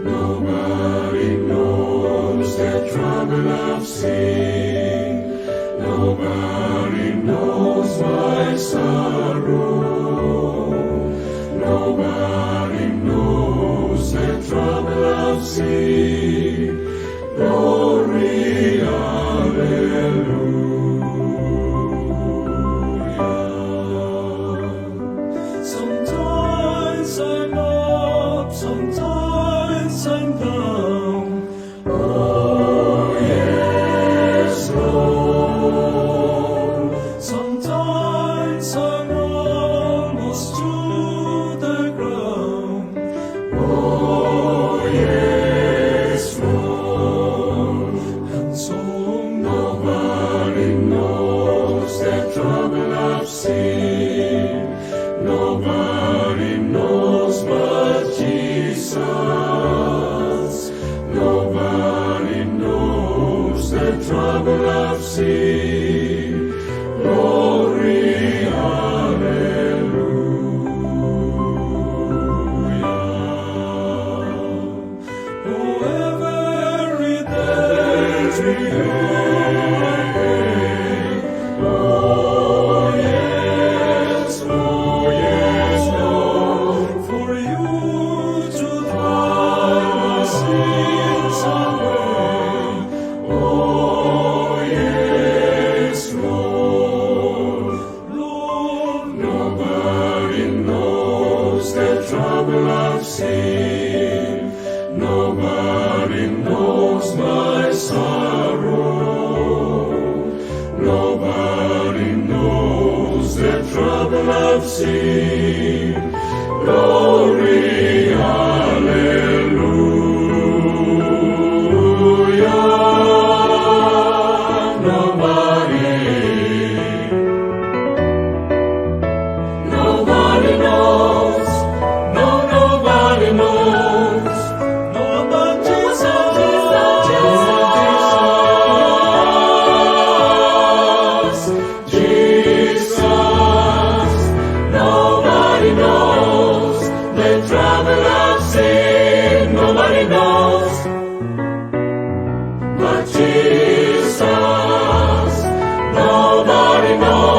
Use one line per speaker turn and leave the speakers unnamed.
Nobody knows the trouble of sin. Nobody knows my sorrow. Nobody knows the trouble of sin. Glory, hallelujah. Sometimes I'm up, sometimes I'm down. Oh, yes, Lord. Sometimes I'm almost to the ground. Oh, yes, Lord. And so nobody knows the trouble of sin. Nobody knows but Jesus. Nobody knows the trouble of sin. Glory, hallelujah. Oh, every day, oh, yes, Lord, for you to drive my sins away. Oh, yes, Lord. Lord, nobody knows the trouble of sin. Nobody knows my sorrow. Nobody knows the trouble of sin. Glory, hallelujah. Nobody knows. No, nobody knows. No, but Jesus. Jesus. Nobody knows the trouble of sin. Nobody knows but Jesus. Nobody knows.